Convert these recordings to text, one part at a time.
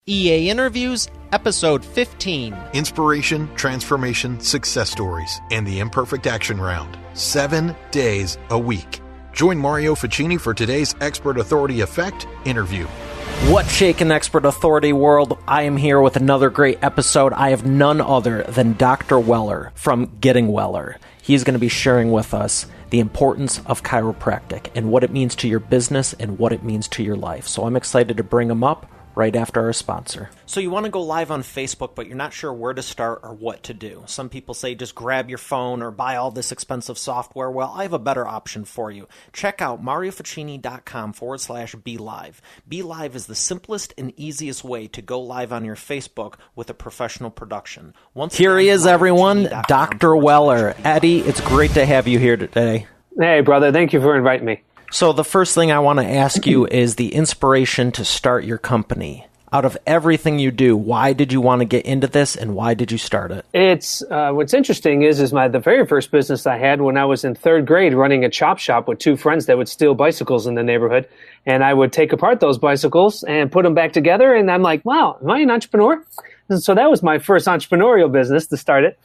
EA Interviews, Episode 15. Inspiration, transformation, success stories, and the Imperfect Action Round. 7 days a week. Join Mario Ficini for today's Expert Authority Effect interview. What's shaking, Expert Authority world? I am here with another great episode. I have none other than Dr. Weller from Getting Weller. He's going to be sharing with us the importance of chiropractic and what it means to your business and what it means to your life. So I'm excited to bring him up right after our sponsor. So you want to go live on Facebook, but you're not sure where to start or what to do. Some people say just grab your phone or buy all this expensive software. Well, I have a better option for you. Check out marioficini.com/BeLive. BeLive is the simplest and easiest way to go live on your Facebook with a professional production. Here he is, everyone, Dr. Weller. Eddie, it's great to have you here today. Hey, brother. Thank you for inviting me. So the first thing I want to ask you is the inspiration to start your company. Out of everything you do, why did you want to get into this and why did you start it? It's what's interesting is the very first business I had when I was in third grade, running a chop shop with two friends that would steal bicycles in the neighborhood. And I would take apart those bicycles and put them back together. And I'm like, wow, am I an entrepreneur? And so that was my first entrepreneurial business to start it.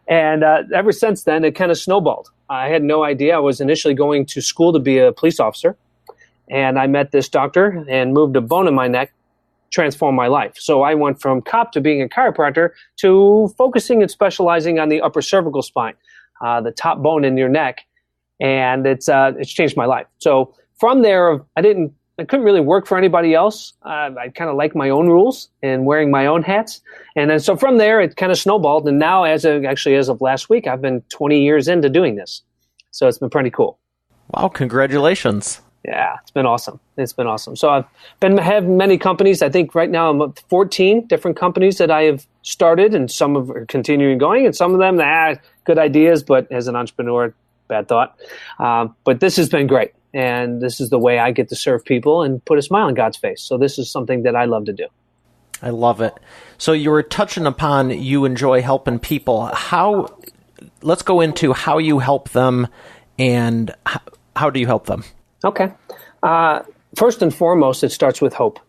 And ever since then, it kind of snowballed. I had no idea. I was initially going to school to be a police officer. And I met this doctor and moved a bone in my neck, transformed my life. So I went from cop to being a chiropractor to focusing and specializing on the upper cervical spine, the top bone in your neck. And it's changed my life. So from there, I couldn't really work for anybody else. I kind of like my own rules and wearing my own hats. And then so from there, it kind of snowballed. And now, as of last week, I've been 20 years into doing this. So it's been pretty cool. Wow, congratulations. Yeah, it's been awesome. So I've have many companies. I think right now I'm up to 14 different companies that I have started, and some are continuing going, and some of them, good ideas, but as an entrepreneur, bad thought. But this has been great. And this is the way I get to serve people and put a smile on God's face. So this is something that I love to do. I love it. So you were touching upon you enjoy helping people. Let's go into how you help them and how do you help them? Okay. First and foremost, it starts with hope.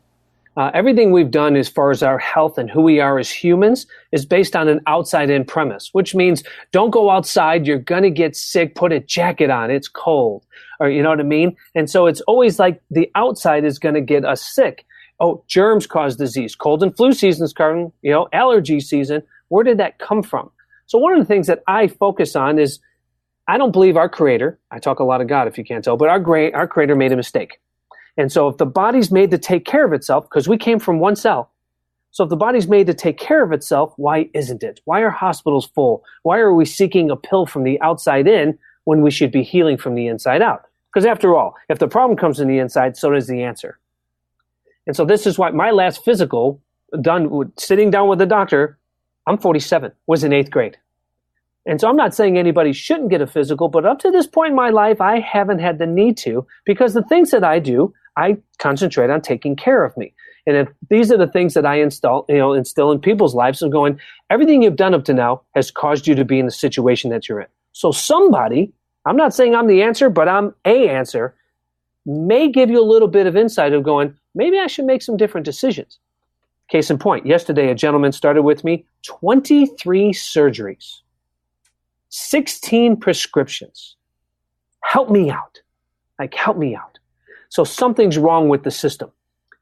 Everything we've done as far as our health and who we are as humans is based on an outside-in premise, which means don't go outside. You're going to get sick. Put a jacket on. It's cold. Or you know what I mean? And so it's always like the outside is going to get us sick. Oh, germs cause disease. Cold and flu season's coming, allergy season. Where did that come from? So one of the things that I focus on is I don't believe our creator, I talk a lot of God if you can't tell, but our creator made a mistake. And so if the body's made to take care of itself, because we came from one cell, so if the body's made to take care of itself, why isn't it? Why are hospitals full? Why are we seeking a pill from the outside in when we should be healing from the inside out? Because after all, if the problem comes from the inside, so does the answer. And so this is why my last physical, done sitting down with the doctor, I'm 47, was in 8th grade. And so I'm not saying anybody shouldn't get a physical, but up to this point in my life, I haven't had the need to, because the things that I do, I concentrate on taking care of me. And if these are the things that I instill in people's lives, of going, everything you've done up to now has caused you to be in the situation that you're in. So somebody, I'm not saying I'm the answer, but I'm a answer, may give you a little bit of insight of going, maybe I should make some different decisions. Case in point, yesterday a gentleman started with me, 23 surgeries, 16 prescriptions. Help me out. Help me out. So something's wrong with the system.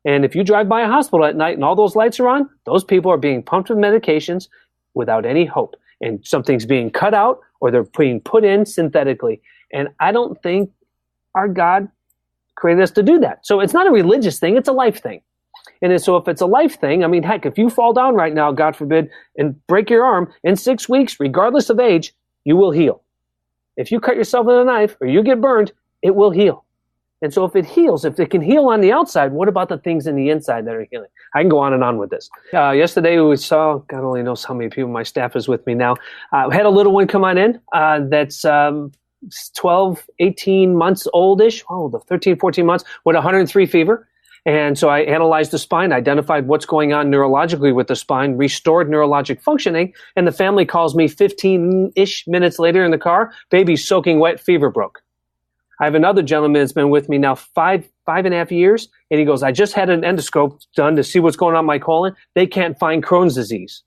And if you drive by a hospital at night and all those lights are on, those people are being pumped with medications without any hope. And something's being cut out or they're being put in synthetically. And I don't think our God created us to do that. So it's not a religious thing, it's a life thing. And so if it's a life thing, heck, if you fall down right now, God forbid, and break your arm, in 6 weeks, regardless of age, you will heal. If you cut yourself with a knife or you get burned, it will heal. And so if it heals, if it can heal on the outside, what about the things in the inside that are healing? I can go on and on with this. Yesterday we saw, God only knows how many people, my staff is with me now. We had a little one come on in that's 12, 18 months oldish, 13, 14 months with 103 fever. And so I analyzed the spine, identified what's going on neurologically with the spine, restored neurologic functioning, and the family calls me 15-ish minutes later in the car, baby's soaking wet, fever broke. I have another gentleman that's been with me now five and a half years, and he goes, I just had an endoscope done to see what's going on in my colon. They can't find Crohn's disease.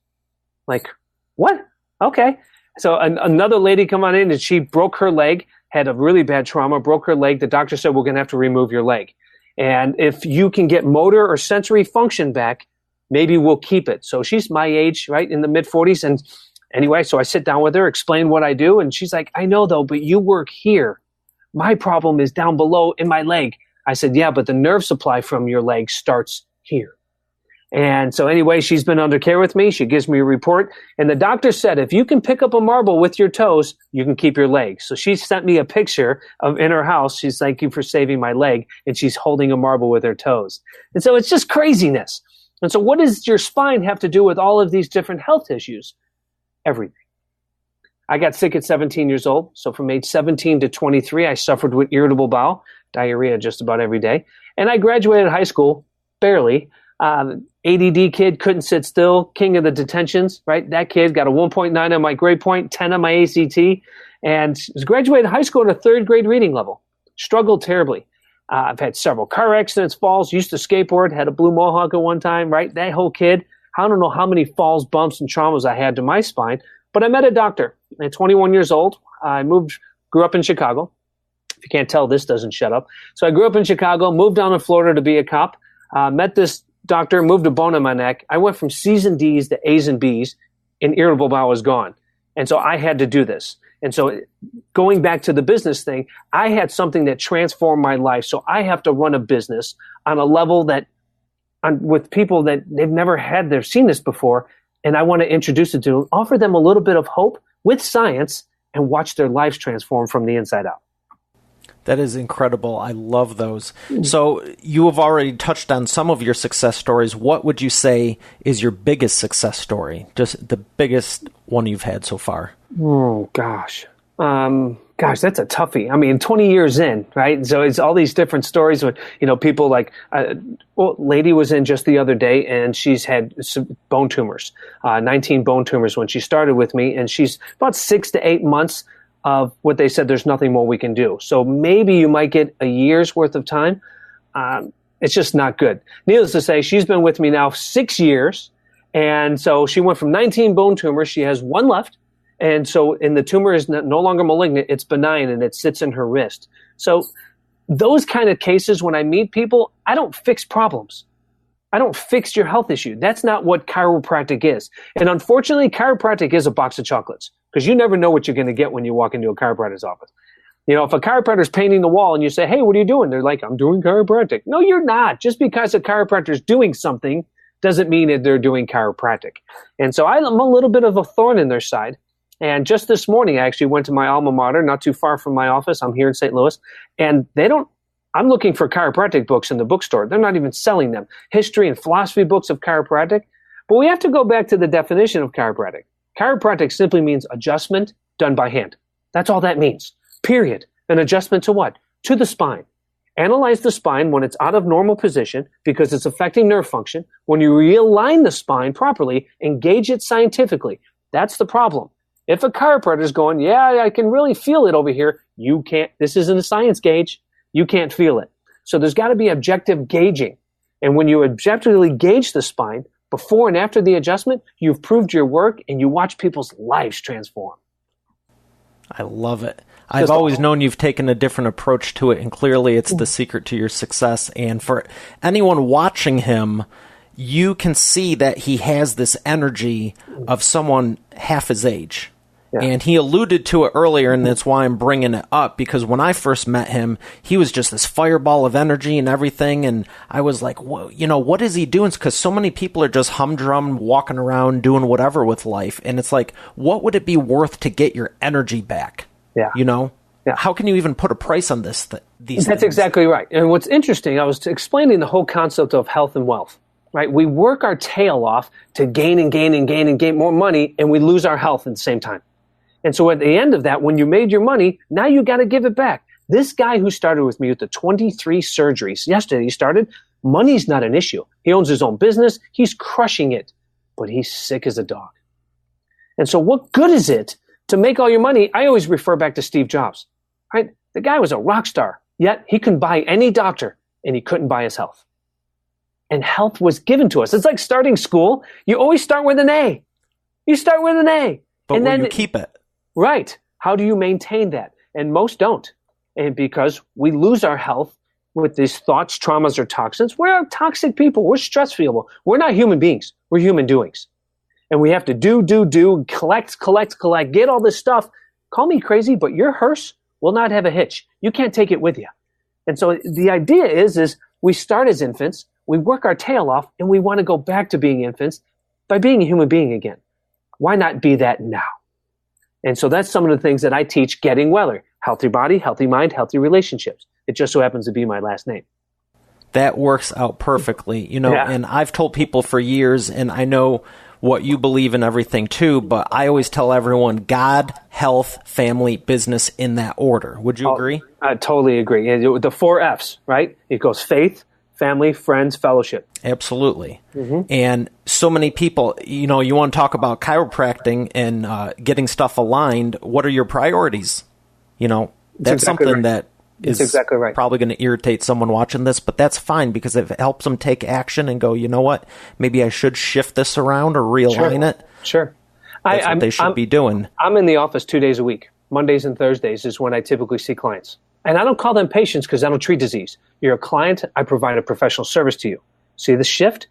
Like, what? Okay. So another lady come on in, and she broke her leg, had a really bad trauma, broke her leg. The doctor said, we're going to have to remove your leg. And if you can get motor or sensory function back, maybe we'll keep it. So she's my age, right, in the mid-40s. And anyway, so I sit down with her, explain what I do, and she's like, I know, though, but you work here. My problem is down below in my leg. I said, yeah, but the nerve supply from your leg starts here. And so anyway, she's been under care with me. She gives me a report. And the doctor said, if you can pick up a marble with your toes, you can keep your leg. So she sent me a picture of in her house. She's thank you for saving my leg. And she's holding a marble with her toes. And so it's just craziness. And so what does your spine have to do with all of these different health issues? Everything. I got sick at 17 years old. So from age 17 to 23, I suffered with irritable bowel, diarrhea just about every day. And I graduated high school, barely. ADD kid, couldn't sit still, king of the detentions, right? That kid got a 1.9 on my grade point, 10 on my ACT, and was graduated high school at a third grade reading level. Struggled terribly. I've had several car accidents, falls, used to skateboard, had a blue mohawk at one time, right? That whole kid, I don't know how many falls, bumps, and traumas I had to my spine, but I met a doctor at 21 years old. I grew up in Chicago. If you can't tell, this doesn't shut up. So I grew up in Chicago, moved down to Florida to be a cop, met this doctor, moved a bone in my neck. I went from C's and D's to A's and B's, and irritable bowel was gone. And so I had to do this. And so going back to the business thing, I had something that transformed my life. So I have to run a business on a level that with people that they've seen this before. And I want to introduce it to them, offer them a little bit of hope with science and watch their lives transform from the inside out. That is incredible. I love those. So you have already touched on some of your success stories. What would you say is your biggest success story? Just the biggest one you've had so far? Oh, gosh. That's a toughie. I mean, 20 years in, right? So it's all these different stories with, people like, lady was in just the other day and she's had some bone tumors, 19 bone tumors when she started with me. And she's about 6 to 8 months of what they said there's nothing more we can do. So maybe you might get a year's worth of time. It's just not good. Needless to say, she's been with me now 6 years. And so she went from 19 bone tumors. She has one left. And the tumor is no longer malignant. It's benign and it sits in her wrist. So those kind of cases, when I meet people, I don't fix problems. I don't fix your health issue. That's not what chiropractic is. And unfortunately, chiropractic is a box of chocolates because you never know what you're going to get when you walk into a chiropractor's office. If a chiropractor's painting the wall and you say, hey, what are you doing? They're like, I'm doing chiropractic. No, you're not. Just because a chiropractor's doing something doesn't mean that they're doing chiropractic. And so I'm a little bit of a thorn in their side. And just this morning, I actually went to my alma mater, not too far from my office. I'm here in St. Louis. And I'm looking for chiropractic books in the bookstore. They're not even selling them. History and philosophy books of chiropractic. But we have to go back to the definition of chiropractic. Chiropractic simply means adjustment done by hand. That's all that means. Period. An adjustment to what? To the spine. Analyze the spine when it's out of normal position because it's affecting nerve function. When you realign the spine properly, engage it scientifically. That's the problem. If a chiropractor is going, yeah, I can really feel it over here, you can't. This isn't a science gauge. You can't feel it. So there's got to be objective gauging. And when you objectively gauge the spine, before and after the adjustment, you've proved your work and you watch people's lives transform. I love it. I've always known you've taken a different approach to it, and clearly it's the secret to your success. And for anyone watching him, you can see that he has this energy of someone half his age. Yeah. And he alluded to it earlier, and that's why I'm bringing it up, because when I first met him, he was just this fireball of energy and everything, and I was like, whoa, what is he doing? Because so many people are just humdrum, walking around, doing whatever with life, and it's like, what would it be worth to get your energy back? Yeah. Yeah. How can you even put a price on these things? That's exactly right. And what's interesting, I was explaining the whole concept of health and wealth. Right? We work our tail off to gain and gain and gain and gain more money, and we lose our health at the same time. And so at the end of that, when you made your money, now you got to give it back. This guy who started with me with the 23 surgeries, yesterday he started, money's not an issue. He owns his own business. He's crushing it, but he's sick as a dog. And so what good is it to make all your money? I always refer back to Steve Jobs, right? The guy was a rock star, yet he couldn't buy any doctor, and he couldn't buy his health. And health was given to us. It's like starting school. You always start with an A. You start with an A. But and will then you keep it? Right. How do you maintain that? And most don't. And because we lose our health with these thoughts, traumas, or toxins, we're toxic people. We're stress people. We're not human beings. We're human doings. And we have to do, collect, get all this stuff. Call me crazy, but your hearse will not have a hitch. You can't take it with you. And so the idea is we start as infants, we work our tail off, and we want to go back to being infants by being a human being again. Why not be that now? And so that's some of the things that I teach getting weller. Healthy body, healthy mind, healthy relationships. It just so happens to be my last name. That works out perfectly, and I've told people for years, and I know what you believe in everything too, but I always tell everyone God, health, family, business in that order. Would you agree? I totally agree. And the 4 F's, right? It goes faith, family, friends, fellowship. Absolutely. Mm-hmm. And so many people, you want to talk about chiropractic and getting stuff aligned. What are your priorities? That's exactly something right. that is exactly right. Probably going to irritate someone watching this, but that's fine because if it helps them take action and go, you know what, maybe I should shift this around or realign it. Sure. That's what they should be doing. I'm in the office 2 days a week. Mondays and Thursdays is when I typically see clients. And I don't call them patients because I don't treat disease. You're a client. I provide a professional service to you. See the shift,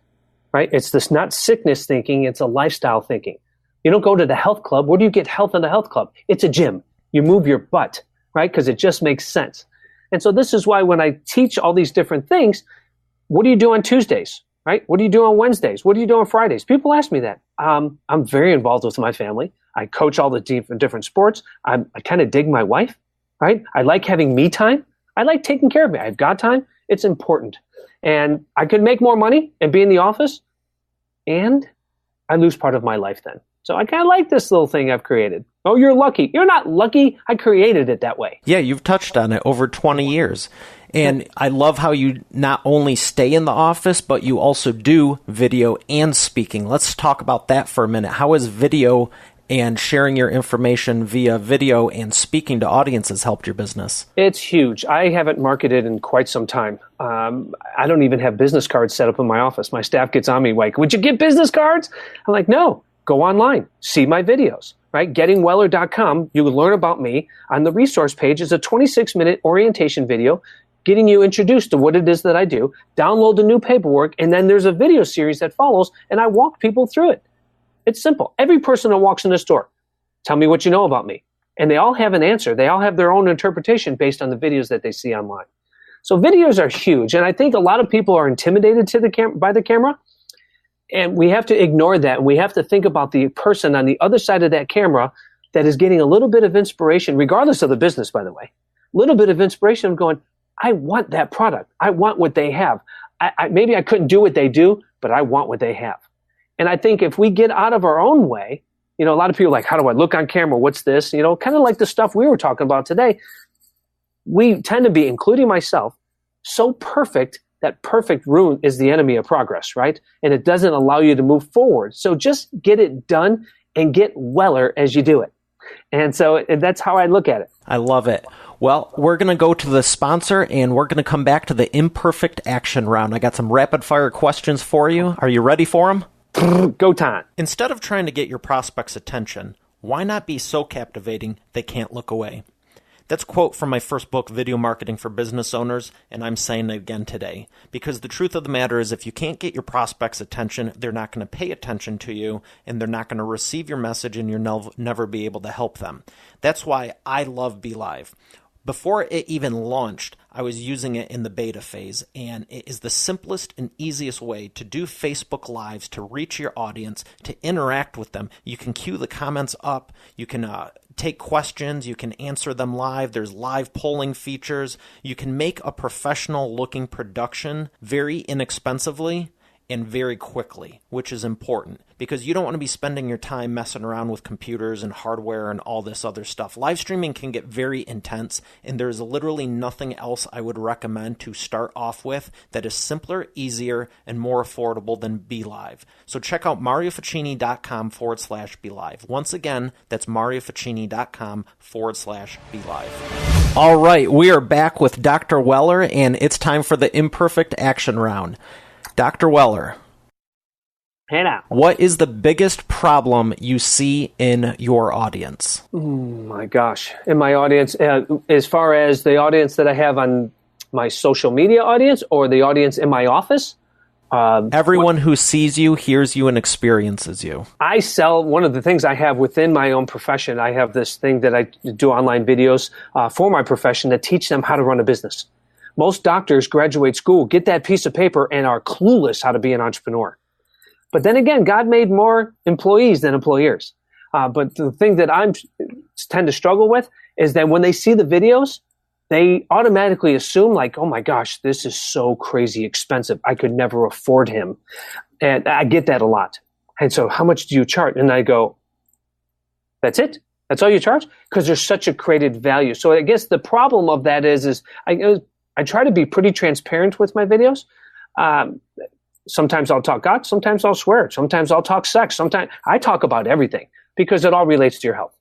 right? It's this not sickness thinking. It's a lifestyle thinking. You don't go to the health club. Where do you get health in the health club? It's a gym. You move your butt, right? Because it just makes sense. And so this is why when I teach all these different things, what do you do on Tuesdays, right? What do you do on Wednesdays? What do you do on Fridays? People ask me that. I'm very involved with my family. I coach all the different sports. I kind of dig my wife, right? I like having me time. I like taking care of me. I've got time. It's important. And I could make more money and be in the office, and I lose part of my life then. So I kind of like this little thing I've created. Oh, you're lucky. You're not lucky. I created it that way. Yeah, you've touched on it over 20 years. And I love how you not only stay in the office, but you also do video and speaking. Let's talk about that for a minute. How has video and sharing your information via video and speaking to audiences helped your business? It's huge. I haven't marketed in quite some time. I don't even have business cards set up in my office. My staff gets on me like, would you get business cards? I'm like, no. Go online, see my videos, right? Gettingweller.com. You will learn about me. On the resource page is a 26-minute orientation video getting you introduced to what it is that I do. Download the new paperwork, and then there's a video series that follows, and I walk people through it. It's simple. Every person that walks in the store, tell me what you know about me. And they all have an answer. They all have their own interpretation based on the videos that they see online. So videos are huge, and I think a lot of people are intimidated by the camera. And we have to ignore that. And we have to think about the person on the other side of that camera that is getting a little bit of inspiration, regardless of the business, by the way. A little bit of inspiration of going, I want that product. I want what they have. Maybe I couldn't do what they do, but I want what they have. And I think if we get out of our own way, a lot of people are like, how do I look on camera? What's this? Kind of like the stuff we were talking about today. We tend to be, including myself, so perfect that perfect ruin is the enemy of progress, right? And it doesn't allow you to move forward. So just get it done and get weller as you do it. And so that's how I look at it. I love it. Well, we're going to go to the sponsor, and we're going to come back to the imperfect action round. I got some rapid fire questions for you. Are you ready for them? Go time. Instead of trying to get your prospects' attention, why not be so captivating they can't look away? That's a quote from my first book, Video Marketing for Business Owners, and I'm saying it again today. Because the truth of the matter is, if you can't get your prospects' attention, they're not going to pay attention to you, and they're not going to receive your message, and you'll never be able to help them. That's why I love BeLive. Before it even launched, I was using it in the beta phase, and it is the simplest and easiest way to do Facebook Lives, to reach your audience, to interact with them. You can queue the comments up, you can take questions, you can answer them live, there's live polling features, you can make a professional looking production very inexpensively, and very quickly, which is important because you don't want to be spending your time messing around with computers and hardware and all this other stuff. Live streaming can get very intense, and there's literally nothing else I would recommend to start off with that is simpler, easier, and more affordable than BeLive. So check out marioficini.com/BeLive. Once again, that's marioficini.com/BeLive. All right, we are back with Dr. Weller, and it's time for the imperfect action round. Dr. Weller, hey now. What is the biggest problem you see in your audience? My gosh. In my audience, as far as the audience that I have on my social media audience or the audience in my office? Everyone who sees you, hears you, and experiences you. I sell, one of the things I have within my own profession, I have this thing that I do online videos for my profession that teach them how to run a business. Most doctors graduate school, get that piece of paper, and are clueless how to be an entrepreneur. But then again, God made more employees than employers. But the thing that I tend to struggle with is that when they see the videos, they automatically assume like, oh my gosh, this is so crazy expensive. I could never afford him. And I get that a lot. And so how much do you charge? And I go, that's it? That's all you charge? Because there's such a created value. So I guess the problem of that is I try to be pretty transparent with my videos. Sometimes I'll talk God, sometimes I'll swear, sometimes I'll talk sex, sometimes I talk about everything because it all relates to your health.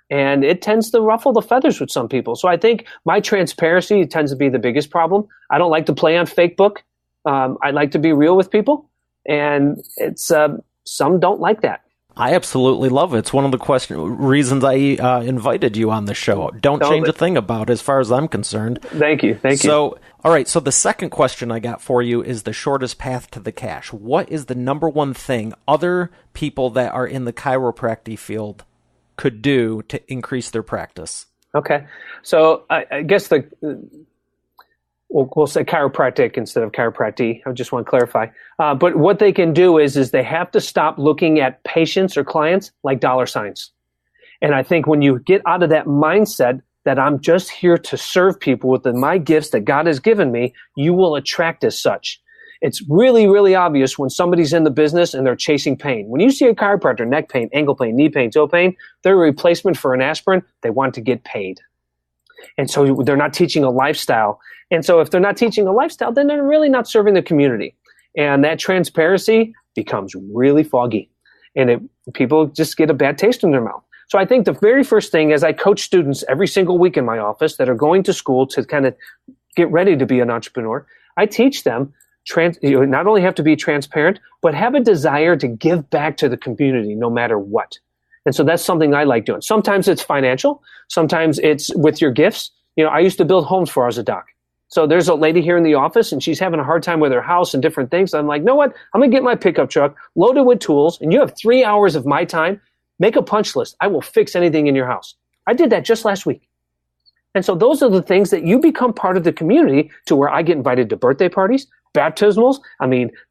And it tends to ruffle the feathers with some people. So I think my transparency tends to be the biggest problem. I don't like to play on fake book. I like to be real with people. And it's some don't like that. I absolutely love it. It's one of the reasons I invited you on the show. Don't change a thing about it as far as I'm concerned. Thank you. So, all right. So the second question I got for you is the shortest path to the cash. What is the number one thing other people that are in the chiropractic field could do to increase their practice? Okay. So I guess we'll say chiropractic instead of chiropractic. I just want to clarify. But what they can do is they have to stop looking at patients or clients like dollar signs. And I think when you get out of that mindset that I'm just here to serve people with my gifts that God has given me, you will attract as such. It's really, really obvious when somebody's in the business and they're chasing pain. When you see a chiropractor, neck pain, ankle pain, knee pain, toe pain, they're a replacement for an aspirin. They want to get paid. And so they're not teaching a lifestyle. And so if they're not teaching a lifestyle, then they're really not serving the community. And that transparency becomes really foggy. And people just get a bad taste in their mouth. So I think the very first thing is I coach students every single week in my office that are going to school to kind of get ready to be an entrepreneur. I teach them you not only have to be transparent, but have a desire to give back to the community no matter what. And so that's something I like doing. Sometimes it's financial. Sometimes it's with your gifts. I used to build homes for as a doc. So there's a lady here in the office and she's having a hard time with her house and different things. I'm like, you know what? I'm going to get my pickup truck loaded with tools and you have 3 hours of my time. Make a punch list. I will fix anything in your house. I did that just last week. And so those are the things that you become part of the community to where I get invited to birthday parties, baptismals,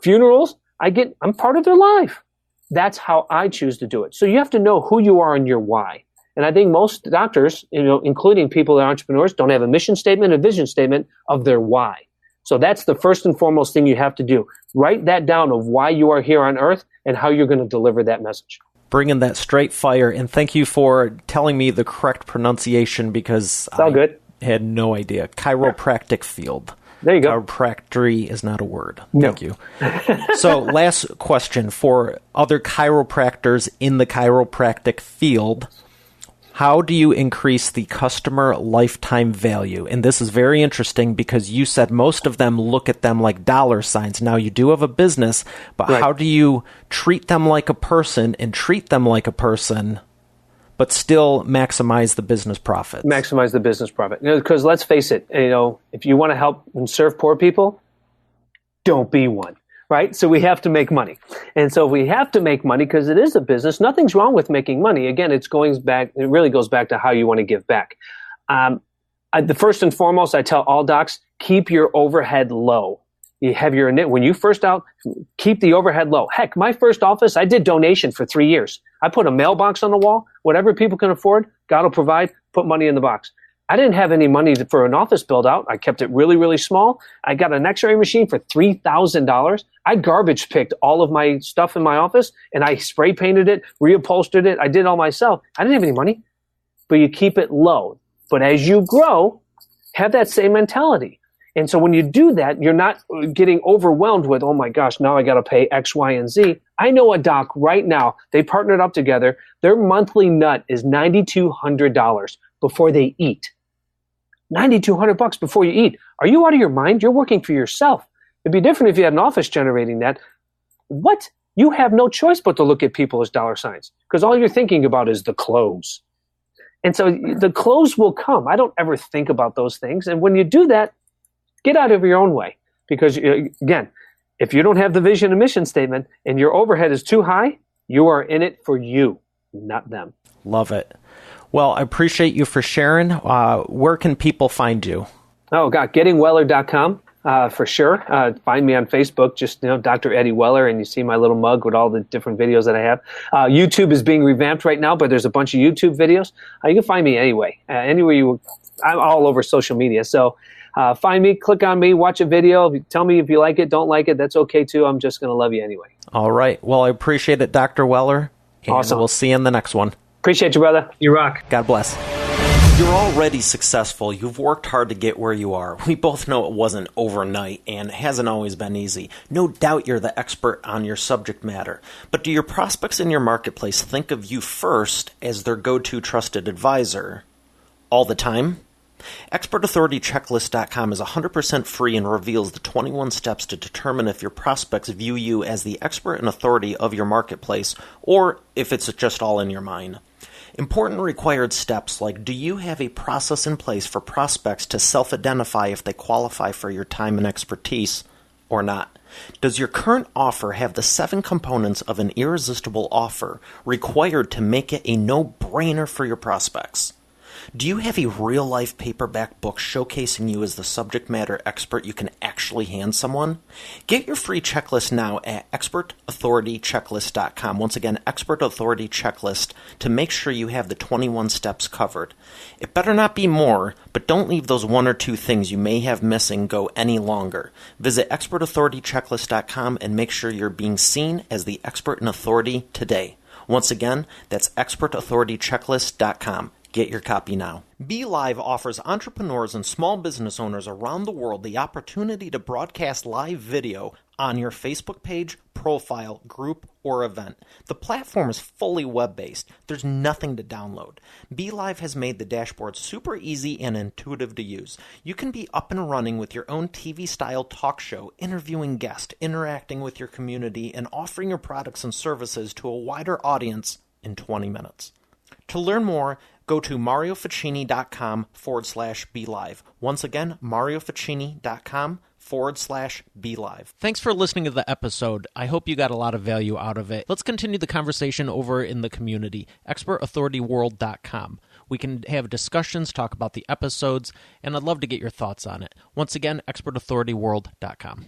funerals. I'm part of their life. That's how I choose to do it. So you have to know who you are and your why. And I think most doctors, including people that are entrepreneurs, don't have a mission statement, a vision statement of their why. So that's the first and foremost thing you have to do. Write that down of why you are here on earth and how you're going to deliver that message. Bringing that straight fire. And thank you for telling me the correct pronunciation because it's all good. Had no idea. Chiropractic field. There you go. Chiropractic is not a word. No. Thank you. So last question for other chiropractors in the chiropractic field. How do you increase the customer lifetime value? And this is very interesting because you said most of them look at them like dollar signs. Now, you do have a business, but right. How do you treat them like a person and treat them like a person, but still maximize the business profits? Maximize the business profit. Because let's face it, if you want to help and serve poor people, don't be one. Right? So we have to make money. And so if we have to make money because it is a business, nothing's wrong with making money. Again, it really goes back to how you want to give back. The first and foremost, I tell all docs, keep your overhead low. You have when you first out, keep the overhead low. Heck, my first office, I did donation for 3 years. I put a mailbox on the wall, whatever people can afford, God will provide, put money in the box. I didn't have any money for an office build out. I kept it really, really small. I got an x-ray machine for $3,000. I garbage picked all of my stuff in my office and I spray painted it, reupholstered it. I did it all myself. I didn't have any money, but you keep it low. But as you grow, have that same mentality. And so when you do that, you're not getting overwhelmed with, oh my gosh, now I got to pay X, Y, and Z. I know a doc right now, they partnered up together. Their monthly nut is $9,200 before they eat. $9,200 before you eat. Are you out of your mind? You're working for yourself. It'd be different if you had an office generating that. What? You have no choice but to look at people as dollar signs because all you're thinking about is the clothes. And so the clothes will come. I don't ever think about those things. And when you do that, get out of your own way. Because, again, if you don't have the vision and mission statement and your overhead is too high, you are in it for you, not them. Love it. Well, I appreciate you for sharing. Where can people find you? Oh, God, gettingweller.com. For sure. Find me on Facebook, just, Dr. Eddie Weller, and you see my little mug with all the different videos that I have. YouTube is being revamped right now, but there's a bunch of YouTube videos. You can find me anyway. Anywhere I'm all over social media. So find me, click on me, watch a video. Tell me if you like it, don't like it. That's okay, too. I'm just going to love you anyway. All right. Well, I appreciate it, Dr. Weller. Awesome. We'll see you in the next one. Appreciate you, brother. You rock. God bless. You're already successful. You've worked hard to get where you are. We both know it wasn't overnight and hasn't always been easy. No doubt you're the expert on your subject matter. But do your prospects in your marketplace think of you first as their go-to trusted advisor all the time? ExpertAuthorityChecklist.com is 100% free and reveals the 21 steps to determine if your prospects view you as the expert and authority of your marketplace or if it's just all in your mind. Important required steps like, do you have a process in place for prospects to self-identify if they qualify for your time and expertise or not? Does your current offer have the 7 components of an irresistible offer required to make it a no-brainer for your prospects? Do you have a real-life paperback book showcasing you as the subject matter expert you can actually hand someone? Get your free checklist now at ExpertAuthorityChecklist.com. Once again, Expert Authority Checklist to make sure you have the 21 steps covered. It better not be more, but don't leave those 1 or 2 things you may have missing go any longer. Visit ExpertAuthorityChecklist.com and make sure you're being seen as the expert and authority today. Once again, that's ExpertAuthorityChecklist.com. Get your copy now. BeLive offers entrepreneurs and small business owners around the world the opportunity to broadcast live video on your Facebook page, profile, group, or event. The platform is fully web-based. There's nothing to download. BeLive has made the dashboard super easy and intuitive to use. You can be up and running with your own TV-style talk show, interviewing guests, interacting with your community, and offering your products and services to a wider audience in 20 minutes. To learn more, go to marioficini.com/BeLive. Once again, marioficini.com/BeLive. Thanks for listening to the episode. I hope you got a lot of value out of it. Let's continue the conversation over in the community, expertauthorityworld.com. We can have discussions, talk about the episodes, and I'd love to get your thoughts on it. Once again, expertauthorityworld.com.